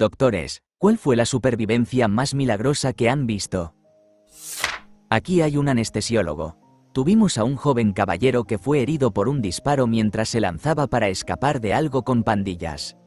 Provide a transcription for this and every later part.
Doctores, ¿cuál fue la supervivencia más milagrosa que han visto? Aquí hay un anestesiólogo. Tuvimos a un joven caballero que fue herido por un disparo mientras se lanzaba para escapar de algo con pandillas.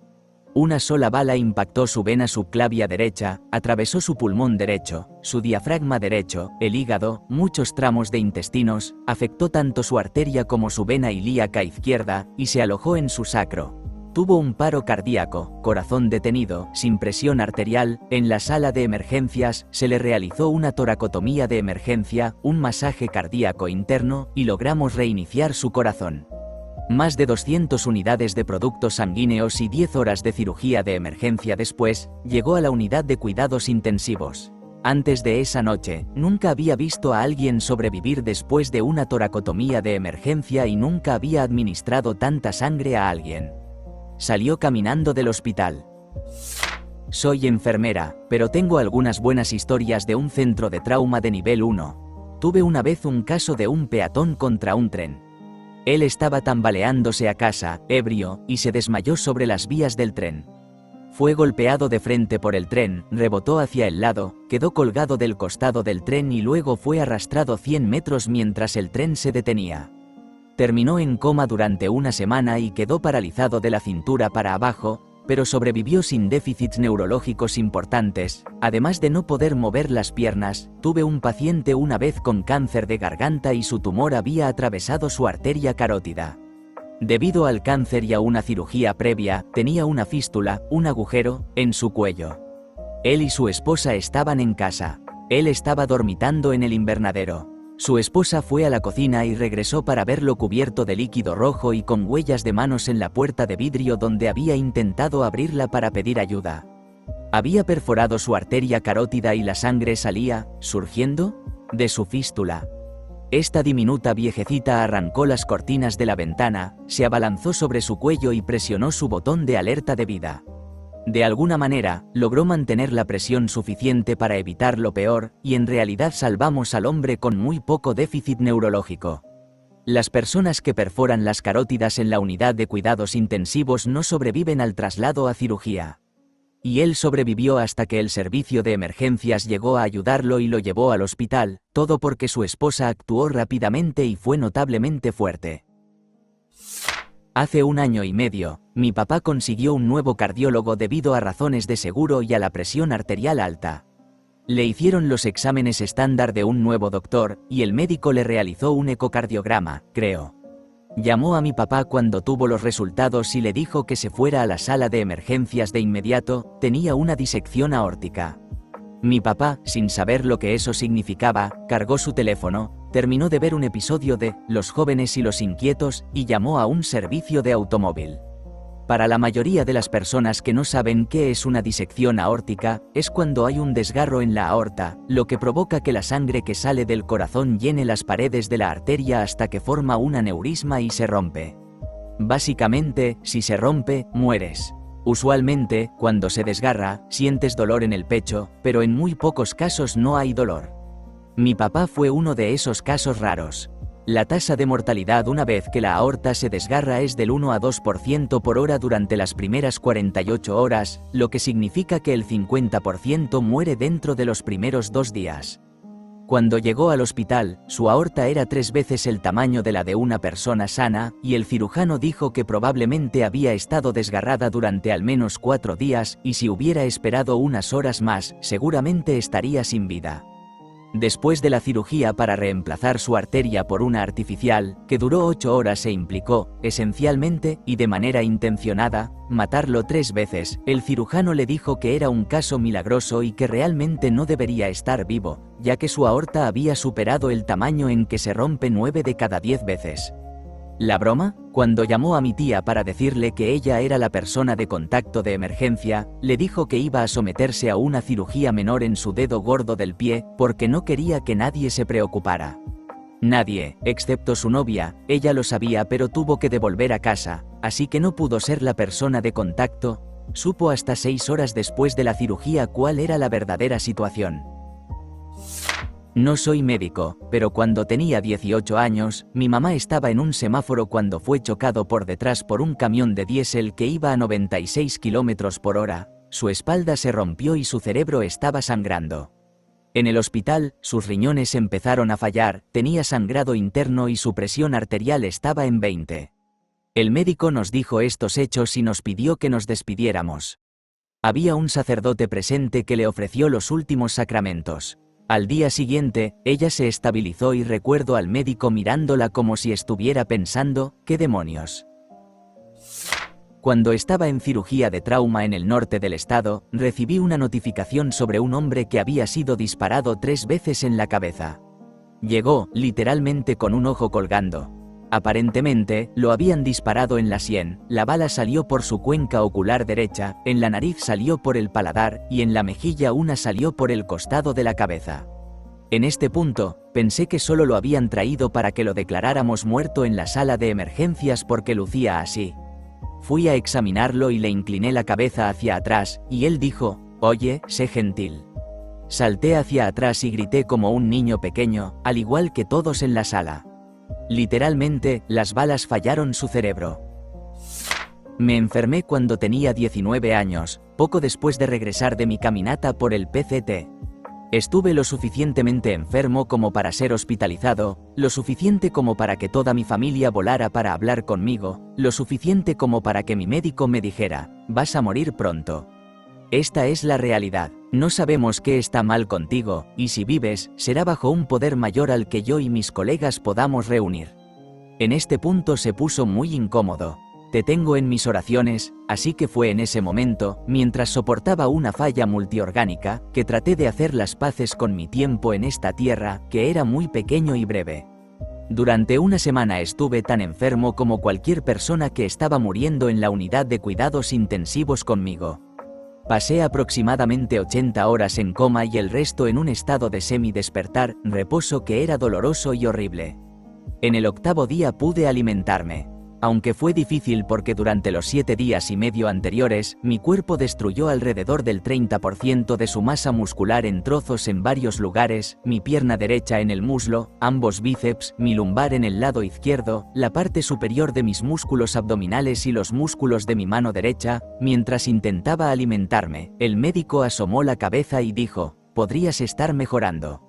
Una sola bala impactó su vena subclavia derecha, atravesó su pulmón derecho, su diafragma derecho, el hígado, muchos tramos de intestinos, afectó tanto su arteria como su vena ilíaca izquierda, y se alojó en su sacro. Tuvo un paro cardíaco, corazón detenido, sin presión arterial. En la sala de emergencias, se le realizó una toracotomía de emergencia, un masaje cardíaco interno, y logramos reiniciar su corazón. Más de 200 unidades de productos sanguíneos y 10 horas de cirugía de emergencia después, llegó a la unidad de cuidados intensivos. Antes de esa noche, nunca había visto a alguien sobrevivir después de una toracotomía de emergencia y nunca había administrado tanta sangre a alguien. Salió caminando del hospital. Soy enfermera, pero tengo algunas buenas historias de un centro de trauma de nivel 1. Tuve una vez un caso de un peatón contra un tren. Él estaba tambaleándose a casa, ebrio, y se desmayó sobre las vías del tren. Fue golpeado de frente por el tren, rebotó hacia el lado, quedó colgado del costado del tren y luego fue arrastrado 100 metros mientras el tren se detenía. Terminó en coma durante una semana y quedó paralizado de la cintura para abajo, pero sobrevivió sin déficits neurológicos importantes. Además de no poder mover las piernas, tuve un paciente una vez con cáncer de garganta y su tumor había atravesado su arteria carótida. Debido al cáncer y a una cirugía previa, tenía una fístula, un agujero, en su cuello. Él y su esposa estaban en casa. Él estaba dormitando en el invernadero. Su esposa fue a la cocina y regresó para verlo cubierto de líquido rojo y con huellas de manos en la puerta de vidrio donde había intentado abrirla para pedir ayuda. Había perforado su arteria carótida y la sangre salía, surgiendo, de su fístula. Esta diminuta viejecita arrancó las cortinas de la ventana, se abalanzó sobre su cuello y presionó su botón de alerta de vida. De alguna manera, logró mantener la presión suficiente para evitar lo peor, y en realidad salvamos al hombre con muy poco déficit neurológico. Las personas que perforan las carótidas en la unidad de cuidados intensivos no sobreviven al traslado a cirugía. Y él sobrevivió hasta que el servicio de emergencias llegó a ayudarlo y lo llevó al hospital, todo porque su esposa actuó rápidamente y fue notablemente fuerte. Hace 1 año y medio, mi papá consiguió un nuevo cardiólogo debido a razones de seguro y a la presión arterial alta. Le hicieron los exámenes estándar de un nuevo doctor, y el médico le realizó un ecocardiograma, creo. Llamó a mi papá cuando tuvo los resultados y le dijo que se fuera a la sala de emergencias de inmediato, tenía una disección aórtica. Mi papá, sin saber lo que eso significaba, cargó su teléfono, terminó de ver un episodio de Los jóvenes y los inquietos y llamó a un servicio de automóvil. Para la mayoría de las personas que no saben qué es una disección aórtica, es cuando hay un desgarro en la aorta, lo que provoca que la sangre que sale del corazón llene las paredes de la arteria hasta que forma un aneurisma y se rompe. Básicamente, si se rompe, mueres. Usualmente, cuando se desgarra, sientes dolor en el pecho, pero en muy pocos casos no hay dolor. Mi papá fue uno de esos casos raros. La tasa de mortalidad una vez que la aorta se desgarra es del 1 a 2% por hora durante las primeras 48 horas, lo que significa que el 50% muere dentro de los primeros 2 días. Cuando llegó al hospital, su aorta era 3 veces el tamaño de la de una persona sana, y el cirujano dijo que probablemente había estado desgarrada durante al menos 4 días, y si hubiera esperado unas horas más, seguramente estaría sin vida. Después de la cirugía para reemplazar su arteria por una artificial, que duró 8 horas e implicó, esencialmente, y de manera intencionada, matarlo 3 veces, el cirujano le dijo que era un caso milagroso y que realmente no debería estar vivo, ya que su aorta había superado el tamaño en que se rompe 9 de cada 10 veces. ¿La broma? Cuando llamó a mi tía para decirle que ella era la persona de contacto de emergencia, le dijo que iba a someterse a una cirugía menor en su dedo gordo del pie, porque no quería que nadie se preocupara. Nadie, excepto su novia, ella lo sabía pero tuvo que devolver a casa, así que no pudo ser la persona de contacto. Supo hasta 6 horas después de la cirugía cuál era la verdadera situación. No soy médico, pero cuando tenía 18 años, mi mamá estaba en un semáforo cuando fue chocado por detrás por un camión de diésel que iba a 96 km por hora. su espalda se rompió y su cerebro estaba sangrando. En el hospital, sus riñones empezaron a fallar, tenía sangrado interno y su presión arterial estaba en 20. El médico nos dijo estos hechos y nos pidió que nos despidiéramos. Había un sacerdote presente que le ofreció los últimos sacramentos. Al día siguiente, ella se estabilizó y recuerdo al médico mirándola como si estuviera pensando, ¿qué demonios? Cuando estaba en cirugía de trauma en el norte del estado, recibí una notificación sobre un hombre que había sido disparado 3 veces en la cabeza. Llegó, literalmente con un ojo colgando. Aparentemente, lo habían disparado en la sien, la bala salió por su cuenca ocular derecha, en la nariz salió por el paladar, y en la mejilla una salió por el costado de la cabeza. En este punto, pensé que solo lo habían traído para que lo declaráramos muerto en la sala de emergencias porque lucía así. Fui a examinarlo y le incliné la cabeza hacia atrás, y él dijo, «Oye, sé gentil». Salté hacia atrás y grité como un niño pequeño, al igual que todos en la sala. Literalmente, las balas fallaron su cerebro. Me enfermé cuando tenía 19 años, poco después de regresar de mi caminata por el PCT. Estuve lo suficientemente enfermo como para ser hospitalizado, lo suficiente como para que toda mi familia volara para hablar conmigo, lo suficiente como para que mi médico me dijera, vas a morir pronto. Esta es la realidad, no sabemos qué está mal contigo, y si vives, será bajo un poder mayor al que yo y mis colegas podamos reunir. En este punto se puso muy incómodo. Te tengo en mis oraciones, así que fue en ese momento, mientras soportaba una falla multiorgánica, que traté de hacer las paces con mi tiempo en esta tierra, que era muy pequeño y breve. Durante una semana estuve tan enfermo como cualquier persona que estaba muriendo en la unidad de cuidados intensivos conmigo. Pasé aproximadamente 80 horas en coma y el resto en un estado de semi-despertar, reposo que era doloroso y horrible. En el 8º día pude alimentarme. Aunque fue difícil porque durante los 7 días y medio anteriores, mi cuerpo destruyó alrededor del 30% de su masa muscular en trozos en varios lugares, mi pierna derecha en el muslo, ambos bíceps, mi lumbar en el lado izquierdo, la parte superior de mis músculos abdominales y los músculos de mi mano derecha. Mientras intentaba alimentarme, el médico asomó la cabeza y dijo, podrías estar mejorando.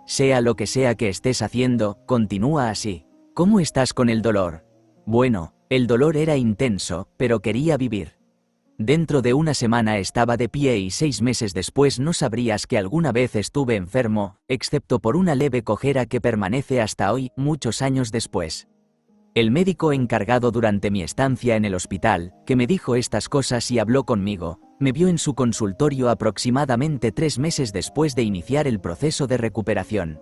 Sea lo que sea que estés haciendo, continúa así. ¿Cómo estás con el dolor? Bueno, el dolor era intenso, pero quería vivir. Dentro de una semana estaba de pie y 6 meses después no sabrías que alguna vez estuve enfermo, excepto por una leve cojera que permanece hasta hoy, muchos años después. El médico encargado durante mi estancia en el hospital, que me dijo estas cosas y habló conmigo, me vio en su consultorio aproximadamente 3 meses después de iniciar el proceso de recuperación.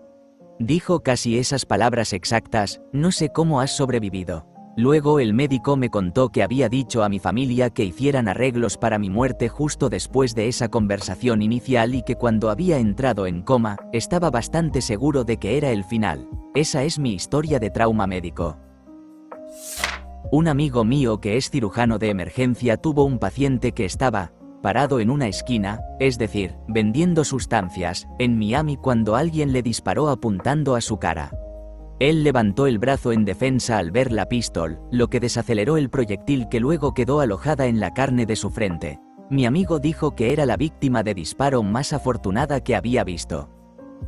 Dijo casi esas palabras exactas, no sé cómo has sobrevivido. Luego el médico me contó que había dicho a mi familia que hicieran arreglos para mi muerte justo después de esa conversación inicial y que cuando había entrado en coma, estaba bastante seguro de que era el final. Esa es mi historia de trauma médico. Un amigo mío que es cirujano de emergencia tuvo un paciente que estaba parado en una esquina, es decir, vendiendo sustancias, en Miami cuando alguien le disparó apuntando a su cara. Él levantó el brazo en defensa al ver la pistola, lo que desaceleró el proyectil que luego quedó alojada en la carne de su frente. Mi amigo dijo que era la víctima de disparo más afortunada que había visto.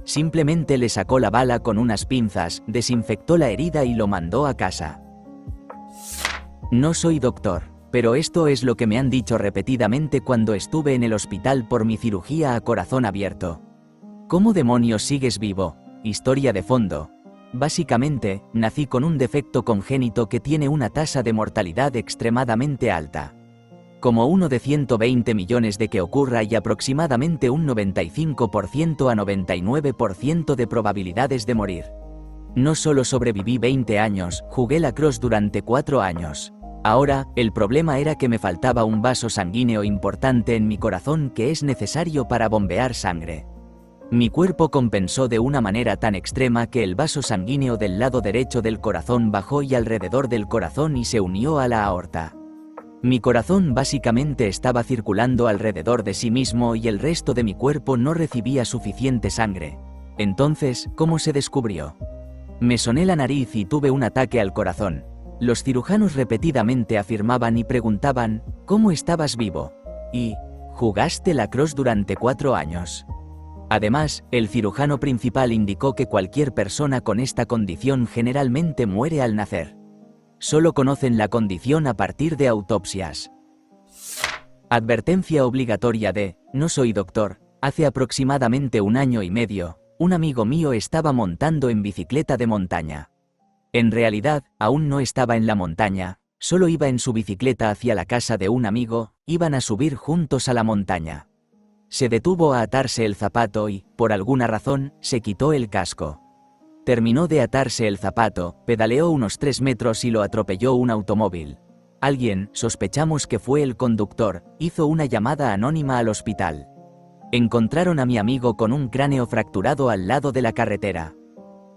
Simplemente le sacó la bala con unas pinzas, desinfectó la herida y lo mandó a casa. No soy doctor, pero esto es lo que me han dicho repetidamente cuando estuve en el hospital por mi cirugía a corazón abierto. ¿Cómo demonios sigues vivo? Historia de fondo. Básicamente, nací con un defecto congénito que tiene una tasa de mortalidad extremadamente alta. Como uno de 120 millones de que ocurra y aproximadamente un 95% a 99% de probabilidades de morir. No solo sobreviví 20 años, jugué lacrosse durante 4 años. Ahora, el problema era que me faltaba un vaso sanguíneo importante en mi corazón que es necesario para bombear sangre. Mi cuerpo compensó de una manera tan extrema que el vaso sanguíneo del lado derecho del corazón bajó y alrededor del corazón y se unió a la aorta. Mi corazón básicamente estaba circulando alrededor de sí mismo y el resto de mi cuerpo no recibía suficiente sangre. Entonces, ¿cómo se descubrió? Me soné la nariz y tuve un ataque al corazón. Los cirujanos repetidamente afirmaban y preguntaban, ¿cómo estabas vivo? Y, Jugaste lacrosse durante 4 años. Además, el cirujano principal indicó que cualquier persona con esta condición generalmente muere al nacer. Solo conocen la condición a partir de autopsias. Advertencia obligatoria de: no soy doctor. Hace aproximadamente 1 año y medio, un amigo mío estaba montando en bicicleta de montaña. En realidad, aún no estaba en la montaña, solo iba en su bicicleta hacia la casa de un amigo, iban a subir juntos a la montaña. Se detuvo a atarse el zapato y, por alguna razón, se quitó el casco. Terminó de atarse el zapato, pedaleó unos 3 metros y lo atropelló un automóvil. Alguien, sospechamos que fue el conductor, hizo una llamada anónima al hospital. Encontraron a mi amigo con un cráneo fracturado al lado de la carretera.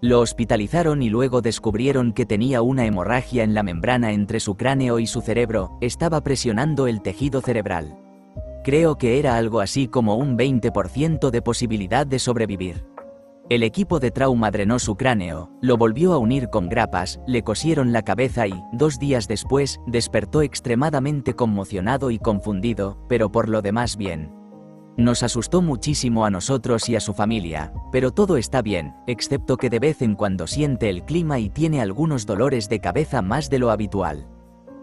Lo hospitalizaron y luego descubrieron que tenía una hemorragia en la membrana entre su cráneo y su cerebro, estaba presionando el tejido cerebral. Creo que era algo así como un 20% de posibilidad de sobrevivir. El equipo de trauma drenó su cráneo, lo volvió a unir con grapas, le cosieron la cabeza y, 2 días después, despertó extremadamente conmocionado y confundido, pero por lo demás bien. Nos asustó muchísimo a nosotros y a su familia, pero todo está bien, excepto que de vez en cuando siente el clima y tiene algunos dolores de cabeza más de lo habitual.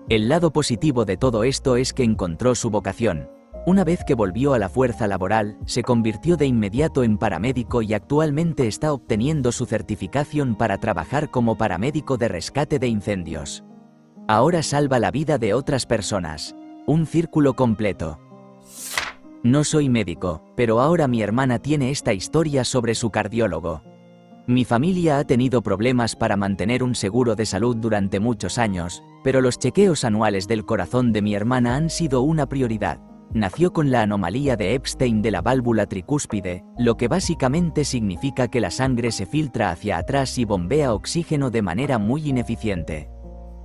El lado positivo de todo esto es que encontró su vocación. Una vez que volvió a la fuerza laboral, se convirtió de inmediato en paramédico y actualmente está obteniendo su certificación para trabajar como paramédico de rescate de incendios. Ahora salva la vida de otras personas. Un círculo completo. No soy médico, pero ahora mi hermana tiene esta historia sobre su cardiólogo. Mi familia ha tenido problemas para mantener un seguro de salud durante muchos años, pero los chequeos anuales del corazón de mi hermana han sido una prioridad. Nació con la anomalía de Epstein de la válvula tricúspide, lo que básicamente significa que la sangre se filtra hacia atrás y bombea oxígeno de manera muy ineficiente.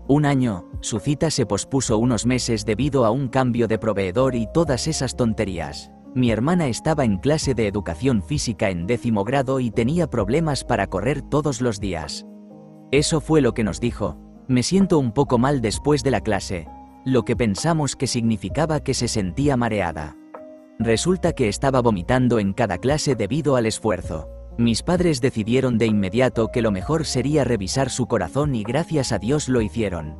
1 año, su cita se pospuso unos meses debido a un cambio de proveedor y todas esas tonterías. Mi hermana estaba en clase de educación física en 10º grado y tenía problemas para correr todos los días. Eso fue lo que nos dijo: me siento un poco mal después de la clase. Lo que pensamos que significaba que se sentía mareada. Resulta que estaba vomitando en cada clase debido al esfuerzo. Mis padres decidieron de inmediato que lo mejor sería revisar su corazón y gracias a Dios lo hicieron.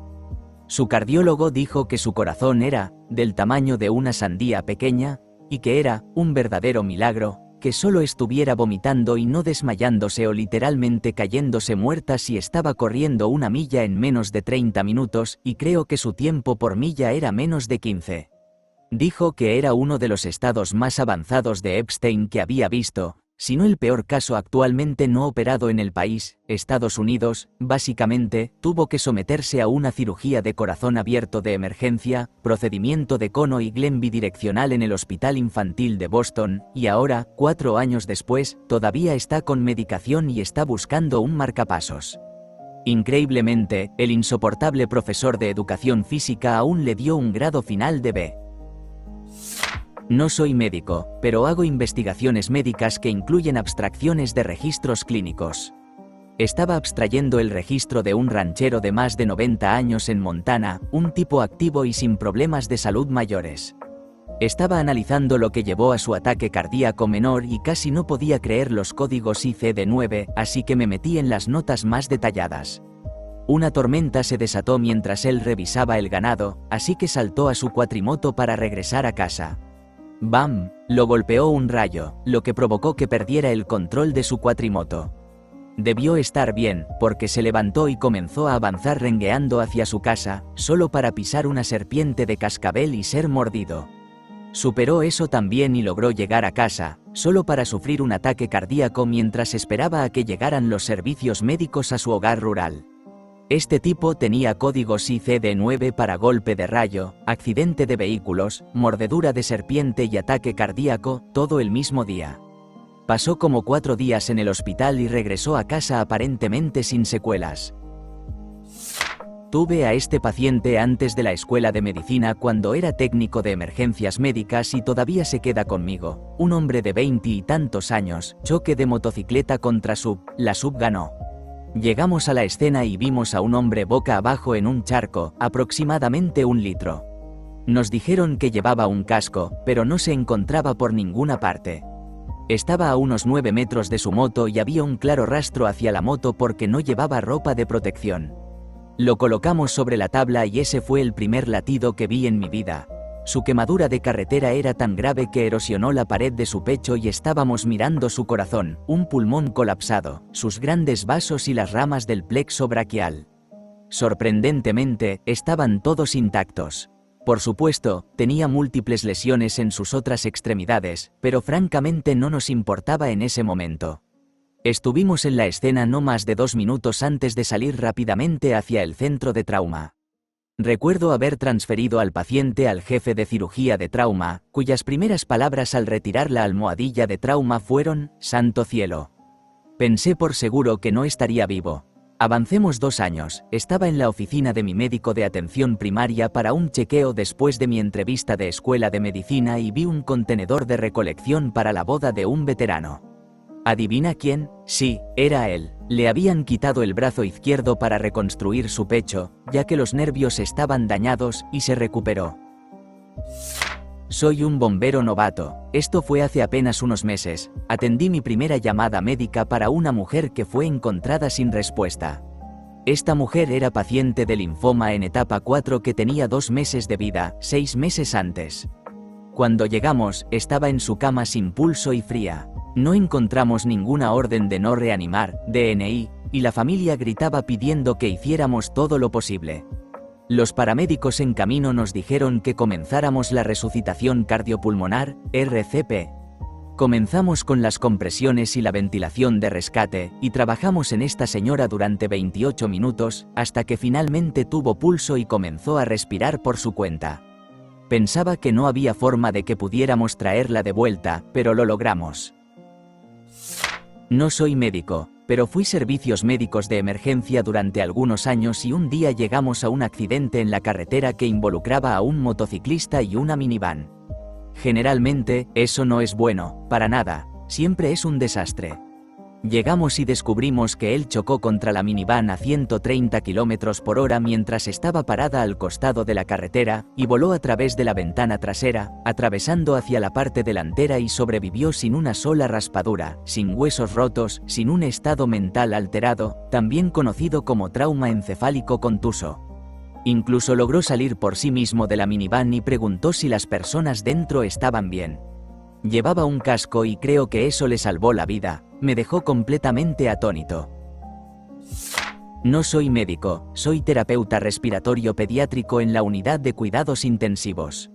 Su cardiólogo dijo que su corazón era del tamaño de una sandía pequeña y que era un verdadero milagro que solo estuviera vomitando y no desmayándose o literalmente cayéndose muerta si estaba corriendo 1 milla en menos de 30 minutos, y creo que su tiempo por milla era menos de 15. Dijo que era uno de los estados más avanzados de Epstein que había visto, si no el peor caso actualmente no operado en el país. Estados Unidos, básicamente, tuvo que someterse a una cirugía de corazón abierto de emergencia, procedimiento de cono y Glen bidireccional en el Hospital Infantil de Boston, y ahora, 4 años después, todavía está con medicación y está buscando un marcapasos. Increíblemente, el insoportable profesor de educación física aún le dio un grado final de B. No soy médico, pero hago investigaciones médicas que incluyen abstracciones de registros clínicos. Estaba abstrayendo el registro de un ranchero de más de 90 años en Montana, un tipo activo y sin problemas de salud mayores. Estaba analizando lo que llevó a su ataque cardíaco menor y casi no podía creer los códigos ICD-9, así que me metí en las notas más detalladas. Una tormenta se desató mientras él revisaba el ganado, así que saltó a su cuatrimoto para regresar a casa. ¡Bam! Lo golpeó un rayo, lo que provocó que perdiera el control de su cuatrimoto. Debió estar bien, porque se levantó y comenzó a avanzar rengueando hacia su casa, solo para pisar una serpiente de cascabel y ser mordido. Superó eso también y logró llegar a casa, solo para sufrir un ataque cardíaco mientras esperaba a que llegaran los servicios médicos a su hogar rural. Este tipo tenía códigos ICD-9 para golpe de rayo, accidente de vehículos, mordedura de serpiente y ataque cardíaco, todo el mismo día. Pasó como 4 días en el hospital y regresó a casa aparentemente sin secuelas. Tuve a este paciente antes de la escuela de medicina cuando era técnico de emergencias médicas y todavía se queda conmigo. Un hombre de 20 y tantos años, choque de motocicleta contra SUV, la SUV ganó. Llegamos a la escena y vimos a un hombre boca abajo en un charco, aproximadamente 1 litro. Nos dijeron que llevaba un casco, pero no se encontraba por ninguna parte. Estaba a unos 9 metros de su moto y había un claro rastro hacia la moto porque no llevaba ropa de protección. Lo colocamos sobre la tabla y ese fue el primer latido que vi en mi vida. Su quemadura de carretera era tan grave que erosionó la pared de su pecho y estábamos mirando su corazón, un pulmón colapsado, sus grandes vasos y las ramas del plexo braquial. Sorprendentemente, estaban todos intactos. Por supuesto, tenía múltiples lesiones en sus otras extremidades, pero francamente no nos importaba en ese momento. Estuvimos en la escena no más de 2 minutos antes de salir rápidamente hacia el centro de trauma. Recuerdo haber transferido al paciente al jefe de cirugía de trauma, cuyas primeras palabras al retirar la almohadilla de trauma fueron: «Santo cielo». Pensé por seguro que no estaría vivo. Avancemos 2 años, estaba en la oficina de mi médico de atención primaria para un chequeo después de mi entrevista de escuela de medicina y vi un contenedor de recolección para la boda de un veterano. ¿Adivina quién? Sí, era él. Le habían quitado el brazo izquierdo para reconstruir su pecho, ya que los nervios estaban dañados, y se recuperó. Soy un bombero novato. Esto fue hace apenas unos meses. Atendí mi primera llamada médica para una mujer que fue encontrada sin respuesta. Esta mujer era paciente de linfoma en etapa 4 que tenía 2 meses de vida, 6 meses antes. Cuando llegamos, estaba en su cama sin pulso y fría. No encontramos ninguna orden de no reanimar, DNI, y la familia gritaba pidiendo que hiciéramos todo lo posible. Los paramédicos en camino nos dijeron que comenzáramos la resucitación cardiopulmonar, RCP. Comenzamos con las compresiones y la ventilación de rescate, y trabajamos en esta señora durante 28 minutos, hasta que finalmente tuvo pulso y comenzó a respirar por su cuenta. Pensaba que no había forma de que pudiéramos traerla de vuelta, pero lo logramos. No soy médico, pero fui servicios médicos de emergencia durante algunos años y un día llegamos a un accidente en la carretera que involucraba a un motociclista y una minivan. Generalmente, eso no es bueno, para nada, siempre es un desastre. Llegamos y descubrimos que él chocó contra la minivan a 130 km/h mientras estaba parada al costado de la carretera, y voló a través de la ventana trasera, atravesando hacia la parte delantera y sobrevivió sin una sola raspadura, sin huesos rotos, sin un estado mental alterado, también conocido como trauma encefálico contuso. Incluso logró salir por sí mismo de la minivan y preguntó si las personas dentro estaban bien. Llevaba un casco y creo que eso le salvó la vida. Me dejó completamente atónito. No soy médico, soy terapeuta respiratorio pediátrico en la unidad de cuidados intensivos.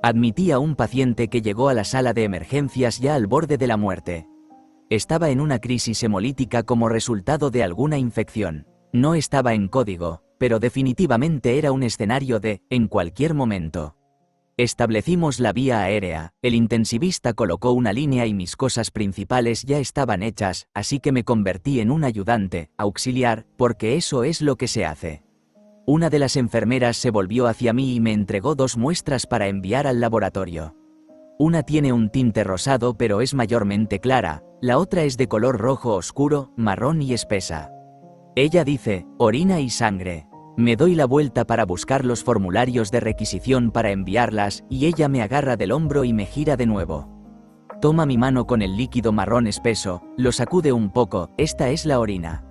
Admití a un paciente que llegó a la sala de emergencias ya al borde de la muerte. Estaba en una crisis hemolítica como resultado de alguna infección. No estaba en código, pero definitivamente era un escenario de, en cualquier momento. Establecimos la vía aérea, el intensivista colocó una línea y mis cosas principales ya estaban hechas, así que me convertí en un ayudante, auxiliar, porque eso es lo que se hace. Una de las enfermeras se volvió hacia mí y me entregó 2 muestras para enviar al laboratorio. Una tiene un tinte rosado pero es mayormente clara, la otra es de color rojo oscuro, marrón y espesa. Ella dice, orina y sangre. Me doy la vuelta para buscar los formularios de requisición para enviarlas, y ella me agarra del hombro y me gira de nuevo. Toma mi mano con el líquido marrón espeso, lo sacude un poco, esta es la orina.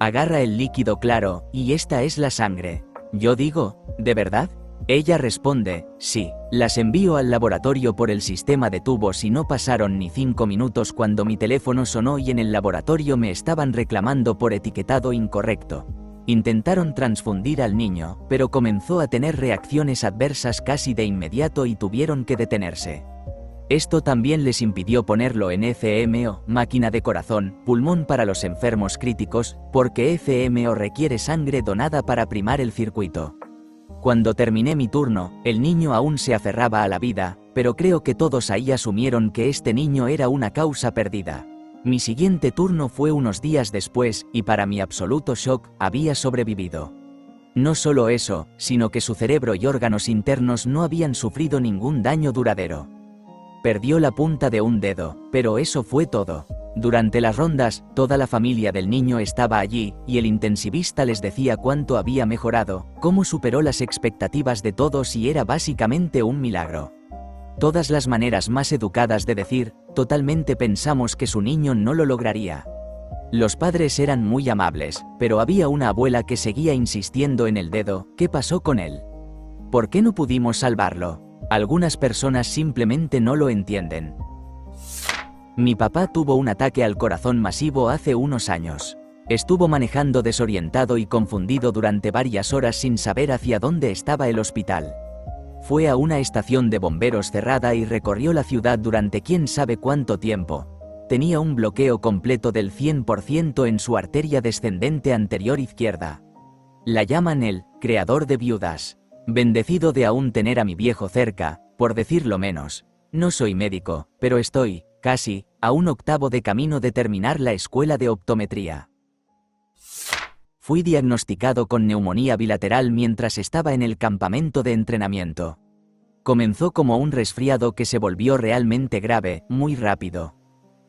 Agarra el líquido claro, y esta es la sangre. Yo digo, ¿de verdad? Ella responde, sí. Las envío al laboratorio por el sistema de tubos y no pasaron ni 5 minutos cuando mi teléfono sonó y en el laboratorio me estaban reclamando por etiquetado incorrecto. Intentaron transfundir al niño, pero comenzó a tener reacciones adversas casi de inmediato y tuvieron que detenerse. Esto también les impidió ponerlo en ECMO, máquina de corazón, pulmón para los enfermos críticos, porque ECMO requiere sangre donada para primar el circuito. Cuando terminé mi turno, el niño aún se aferraba a la vida, pero creo que todos ahí asumieron que este niño era una causa perdida. Mi siguiente turno fue unos días después, y para mi absoluto shock, había sobrevivido. No solo eso, sino que su cerebro y órganos internos no habían sufrido ningún daño duradero. Perdió la punta de un dedo, pero eso fue todo. Durante las rondas, toda la familia del niño estaba allí, y el intensivista les decía cuánto había mejorado, cómo superó las expectativas de todos y era básicamente un milagro. Todas las maneras más educadas de decir, totalmente pensamos que su niño no lo lograría. Los padres eran muy amables, pero había una abuela que seguía insistiendo en el dedo. ¿Qué pasó con él? ¿Por qué no pudimos salvarlo? Algunas personas simplemente no lo entienden. Mi papá tuvo un ataque al corazón masivo hace unos años. Estuvo manejando desorientado y confundido durante varias horas sin saber hacia dónde estaba el hospital. Fue a una estación de bomberos cerrada y recorrió la ciudad durante quién sabe cuánto tiempo. Tenía un bloqueo completo del 100% en su arteria descendente anterior izquierda. La llaman el creador de viudas. Bendecido de aún tener a mi viejo cerca, por decirlo menos. No soy médico, pero estoy, casi, a un octavo de camino de terminar la escuela de optometría. Fui diagnosticado con neumonía bilateral mientras estaba en el campamento de entrenamiento. Comenzó como un resfriado que se volvió realmente grave, muy rápido.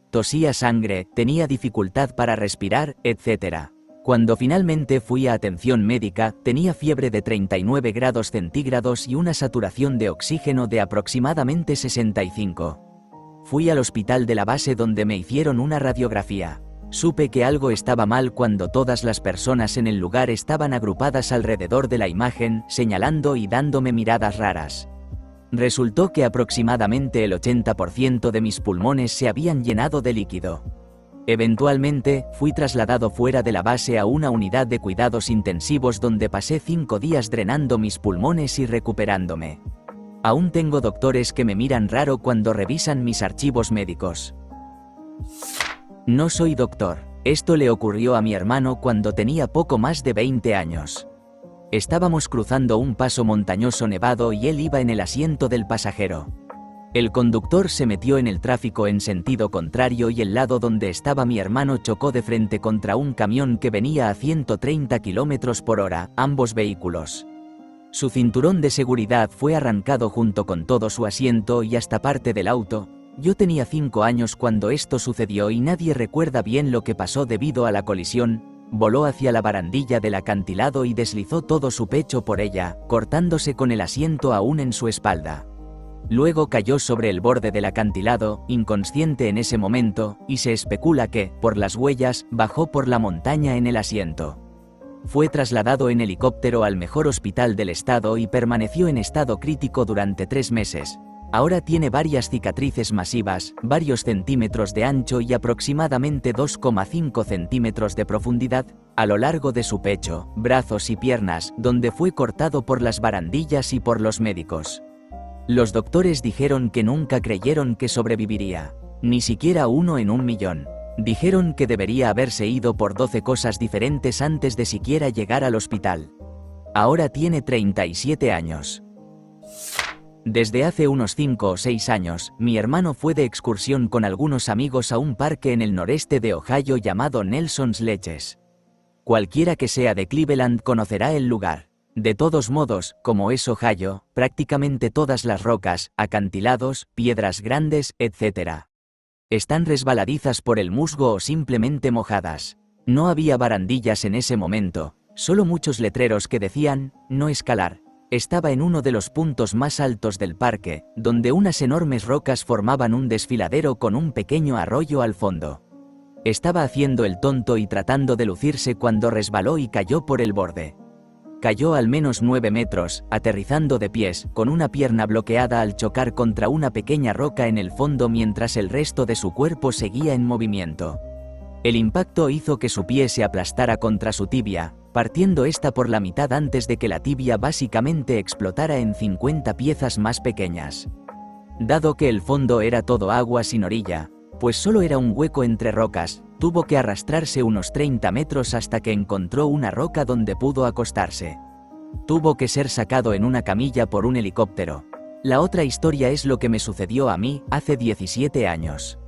Tosía sangre, tenía dificultad para respirar, etc. Cuando finalmente fui a atención médica, tenía fiebre de 39 grados centígrados y una saturación de oxígeno de aproximadamente 65. Fui al hospital de la base donde me hicieron una radiografía. Supe que algo estaba mal cuando todas las personas en el lugar estaban agrupadas alrededor de la imagen, señalando y dándome miradas raras. Resultó que aproximadamente el 80% de mis pulmones se habían llenado de líquido. Eventualmente, fui trasladado fuera de la base a una unidad de cuidados intensivos donde pasé 5 días drenando mis pulmones y recuperándome. Aún tengo doctores que me miran raro cuando revisan mis archivos médicos. No soy doctor. Esto le ocurrió a mi hermano cuando tenía poco más de 20 años. Estábamos cruzando un paso montañoso nevado y él iba en el asiento del pasajero. El conductor se metió en el tráfico en sentido contrario y el lado donde estaba mi hermano chocó de frente contra un camión que venía a 130 km por hora, ambos vehículos. Su cinturón de seguridad fue arrancado junto con todo su asiento y hasta parte del auto. Yo tenía 5 años cuando esto sucedió y nadie recuerda bien lo que pasó debido a la colisión. Voló hacia la barandilla del acantilado y deslizó todo su pecho por ella, cortándose con el asiento aún en su espalda. Luego cayó sobre el borde del acantilado, inconsciente en ese momento, y se especula que, por las huellas, bajó por la montaña en el asiento. Fue trasladado en helicóptero al mejor hospital del estado y permaneció en estado crítico durante 3 meses. Ahora tiene varias cicatrices masivas, varios centímetros de ancho y aproximadamente 2,5 centímetros de profundidad, a lo largo de su pecho, brazos y piernas, donde fue cortado por las barandillas y por los médicos. Los doctores dijeron que nunca creyeron que sobreviviría, ni siquiera 1 en 1.000.000. Dijeron que debería haberse ido por 12 cosas diferentes antes de siquiera llegar al hospital. Ahora tiene 37 años. Desde hace unos 5 o 6 años, mi hermano fue de excursión con algunos amigos a un parque en el noreste de Ohio llamado Nelson's Ledges. Cualquiera que sea de Cleveland conocerá el lugar. De todos modos, como es Ohio, prácticamente todas las rocas, acantilados, piedras grandes, etc. están resbaladizas por el musgo o simplemente mojadas. No había barandillas en ese momento, solo muchos letreros que decían, no escalar. Estaba en uno de los puntos más altos del parque, donde unas enormes rocas formaban un desfiladero con un pequeño arroyo al fondo. Estaba haciendo el tonto y tratando de lucirse cuando resbaló y cayó por el borde. Cayó al menos 9 metros, aterrizando de pies, con una pierna bloqueada al chocar contra una pequeña roca en el fondo mientras el resto de su cuerpo seguía en movimiento. El impacto hizo que su pie se aplastara contra su tibia, partiendo esta por la mitad antes de que la tibia básicamente explotara en 50 piezas más pequeñas. Dado que el fondo era todo agua sin orilla, pues solo era un hueco entre rocas, tuvo que arrastrarse unos 30 metros hasta que encontró una roca donde pudo acostarse. Tuvo que ser sacado en una camilla por un helicóptero. La otra historia es lo que me sucedió a mí, hace 17 años.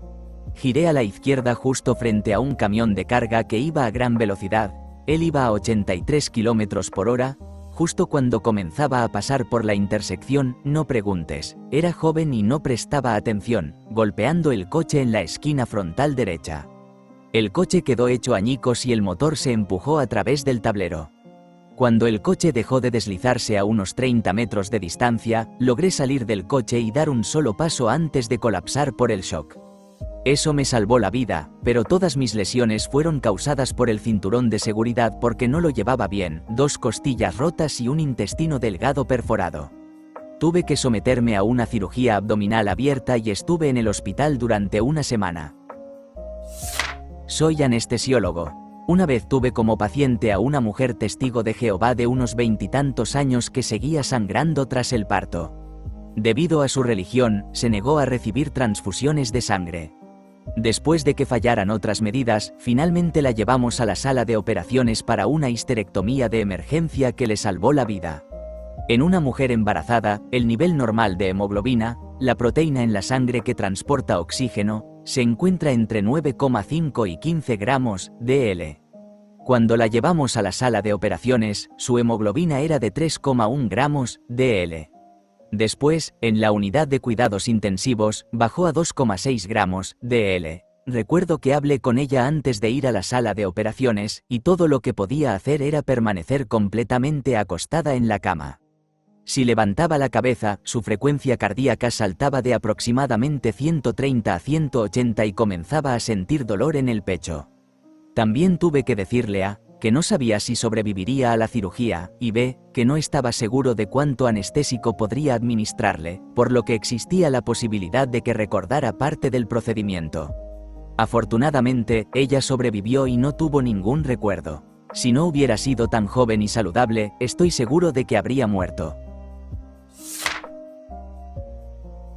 Giré a la izquierda justo frente a un camión de carga que iba a gran velocidad. Él iba a 83 km por hora, justo cuando comenzaba a pasar por la intersección. No preguntes, era joven y no prestaba atención, golpeando el coche en la esquina frontal derecha. El coche quedó hecho añicos y el motor se empujó a través del tablero. Cuando el coche dejó de deslizarse a unos 30 metros de distancia, logré salir del coche y dar un solo paso antes de colapsar por el shock. Eso me salvó la vida, pero todas mis lesiones fueron causadas por el cinturón de seguridad porque no lo llevaba bien, 2 costillas rotas y un intestino delgado perforado. Tuve que someterme a una cirugía abdominal abierta y estuve en el hospital durante una semana. Soy anestesiólogo. Una vez tuve como paciente a una mujer testigo de Jehová de unos 20 y tantos años que seguía sangrando tras el parto. Debido a su religión, se negó a recibir transfusiones de sangre. Después de que fallaran otras medidas, finalmente la llevamos a la sala de operaciones para una histerectomía de emergencia que le salvó la vida. En una mujer embarazada, el nivel normal de hemoglobina, la proteína en la sangre que transporta oxígeno, se encuentra entre 9,5 y 15 gramos dl. Cuando la llevamos a la sala de operaciones, su hemoglobina era de 3,1 gramos dl. Después, en la unidad de cuidados intensivos, bajó a 2,6 gramos dl. Recuerdo que hablé con ella antes de ir a la sala de operaciones, y todo lo que podía hacer era permanecer completamente acostada en la cama. Si levantaba la cabeza, su frecuencia cardíaca saltaba de aproximadamente 130 a 180 y comenzaba a sentir dolor en el pecho. También tuve que decirle a, que no sabía si sobreviviría a la cirugía, y b, que no estaba seguro de cuánto anestésico podría administrarle, por lo que existía la posibilidad de que recordara parte del procedimiento. Afortunadamente, ella sobrevivió y no tuvo ningún recuerdo. Si no hubiera sido tan joven y saludable, estoy seguro de que habría muerto.